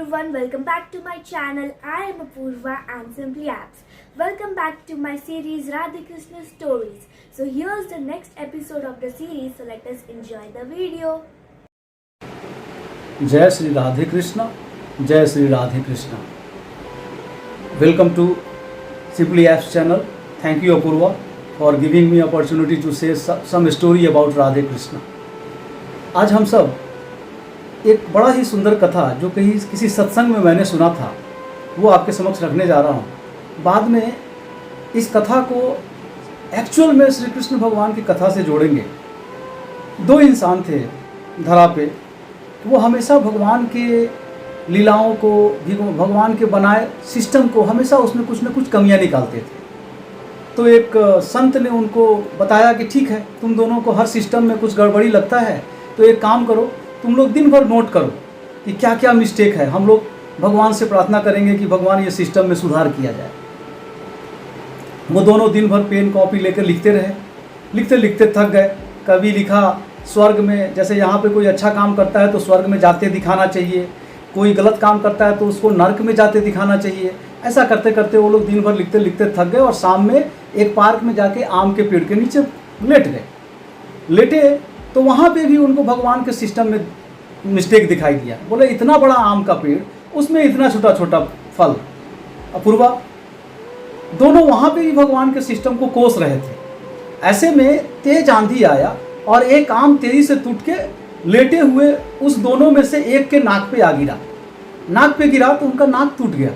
everyone, welcome back to my channel. I am Apurva and Simply Apps. Welcome back to my series Radhe Krishna Stories. So here's the next episode of the series, so let us enjoy the video. जय श्री राधे कृष्णा, जय Shri Radhe Krishna. Welcome to Simply Apps channel. Thank you Apurva for giving me opportunity to say some story about Radhe Krishna. आज हम सब एक बड़ा ही सुंदर कथा जो कहीं किसी सत्संग में मैंने सुना था वो आपके समक्ष रखने जा रहा हूँ. बाद में इस कथा को एक्चुअल में श्री कृष्ण भगवान की कथा से जोड़ेंगे. दो इंसान थे धरा पे, वो हमेशा भगवान के लीलाओं को, भगवान के बनाए सिस्टम को हमेशा उसमें कुछ न कुछ कमियां निकालते थे. तो एक संत ने उनको बताया कि ठीक है, तुम दोनों को हर सिस्टम में कुछ गड़बड़ी लगता है, तो एक काम करो, तुम लोग दिन भर नोट करो कि क्या क्या मिस्टेक है. हम लोग भगवान से प्रार्थना करेंगे कि भगवान ये सिस्टम में सुधार किया जाए. वो दोनों दिन भर पेन कॉपी लेकर लिखते रहे. लिखते लिखते थक गए. कभी लिखा स्वर्ग में, जैसे यहाँ पे कोई अच्छा काम करता है तो स्वर्ग में जाते दिखाना चाहिए, कोई गलत काम करता है तो उसको नर्क में जाते दिखाना चाहिए. ऐसा करते करते वो लोग दिन भर लिखते लिखते थक गए और शाम में एक पार्क में जाके आम के पेड़ के नीचे लेट गए. लेटे तो वहाँ पे भी उनको भगवान के सिस्टम में मिस्टेक दिखाई दिया. बोले इतना बड़ा आम का पेड़, उसमें इतना छोटा छोटा फल. अपूर्वा, दोनों वहाँ पे भी भगवान के सिस्टम को कोस रहे थे. ऐसे में तेज आंधी आया और एक आम तेजी से टूट के लेटे हुए उस दोनों में से एक के नाक पे आ गिरा. नाक पे गिरा तो उनका नाक टूट गया.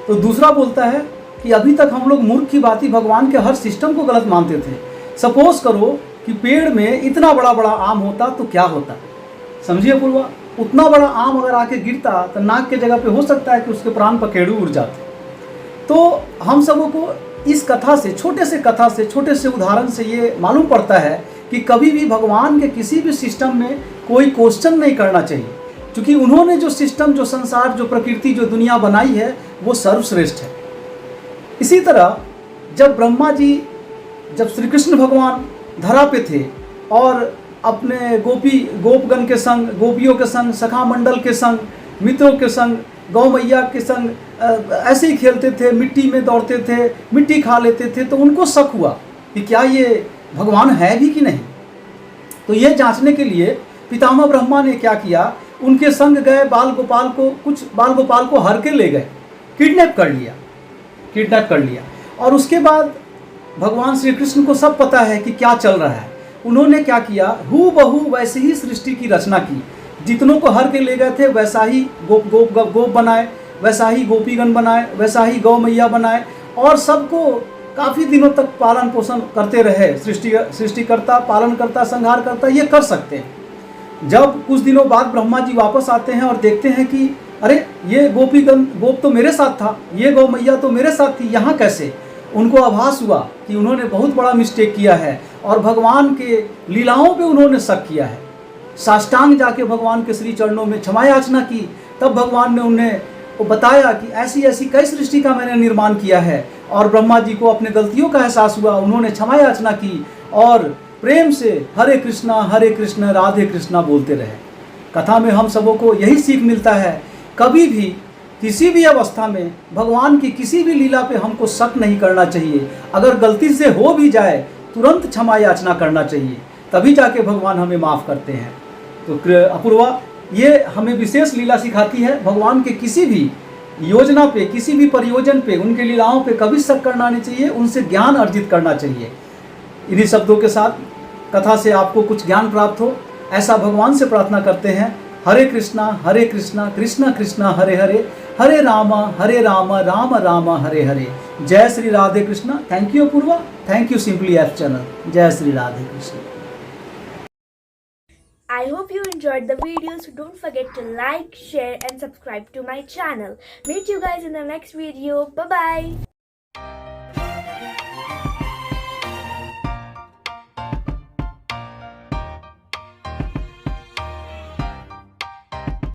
तो दूसरा बोलता है कि अभी तक हम लोग मूर्ख की भांति भगवान के हर सिस्टम को गलत मानते थे. सपोज करो कि पेड़ में इतना बड़ा बड़ा आम होता तो क्या होता. समझिए पूर्वा, उतना बड़ा आम अगर आके गिरता तो नाक के जगह पे हो सकता है कि उसके प्राण पखेरु उड़ जाते. तो हम सबों को इस कथा से, छोटे से कथा से, छोटे से उदाहरण से ये मालूम पड़ता है कि कभी भी भगवान के किसी भी सिस्टम में कोई क्वेश्चन नहीं करना चाहिए, क्योंकि उन्होंने जो सिस्टम, जो संसार, जो प्रकृति, जो दुनिया बनाई है वो सर्वश्रेष्ठ है. इसी तरह जब ब्रह्मा जी, जब श्री कृष्ण भगवान धरा पे थे और अपने गोपगण के संग, गोपियों के संग, सखा मंडल के संग, मित्रों के संग, गौ मैया के संग ऐसे ही खेलते थे, मिट्टी में दौड़ते थे, मिट्टी खा लेते थे, तो उनको शक हुआ कि क्या ये भगवान है भी कि नहीं. तो ये जांचने के लिए पितामह ब्रह्मा ने क्या किया, उनके संग गए, बाल गोपाल को हर के ले गए, किडनैप कर लिया. और उसके बाद भगवान श्री कृष्ण को सब पता है कि क्या चल रहा है. उन्होंने क्या किया, हूबहू वैसे ही सृष्टि की रचना की. जितनों को हर के ले गए थे वैसा ही गोप बनाए, वैसा ही गोपीगण बनाए, वैसा ही गौ मैया बनाए और सबको काफ़ी दिनों तक पालन पोषण करते रहे. सृष्टिकर्ता, पालनकर्ता, संहारकर्ता ये कर सकते हैं. जब कुछ दिनों बाद ब्रह्मा जी वापस आते हैं और देखते हैं कि अरे ये गोप तो मेरे साथ था, ये गौ मैया तो मेरे साथ थी, यहाँ कैसे. उनको आभास हुआ कि उन्होंने बहुत बड़ा मिस्टेक किया है और भगवान के लीलाओं पे उन्होंने शक किया है. साष्टांग जाके भगवान के श्री चरणों में क्षमा याचना की. तब भगवान ने उन्हें बताया कि ऐसी ऐसी कई सृष्टि का मैंने निर्माण किया है. और ब्रह्मा जी को अपने गलतियों का एहसास हुआ. उन्होंने क्षमा याचना की और प्रेम से हरे कृष्णा राधे कृष्णा बोलते रहे. कथा में हम सबों को यही सीख मिलता है, कभी भी किसी भी अवस्था में भगवान की किसी भी लीला पे हमको शक नहीं करना चाहिए. अगर गलती से हो भी जाए तुरंत क्षमा याचना करना चाहिए, तभी जाके भगवान हमें माफ़ करते हैं. तो अपूर्वा, ये हमें विशेष लीला सिखाती है. भगवान के किसी भी योजना पे, किसी भी परियोजन पे, उनके लीलाओं पे कभी शक करना नहीं चाहिए, उनसे ज्ञान अर्जित करना चाहिए. इन्हीं शब्दों के साथ कथा से आपको कुछ ज्ञान प्राप्त हो, ऐसा भगवान से प्रार्थना करते हैं. हरे कृष्णा कृष्णा कृष्णा हरे हरे, हरे राम राम राम हरे हरे. जय Shri Radhe Krishna. Thank you Apurva. Thank you simply app channel. जय Shri Radhe Krishna. I hope you enjoyed the video, so don't forget to like, share and subscribe to my channel. Meet you guys in the next video. Bye bye.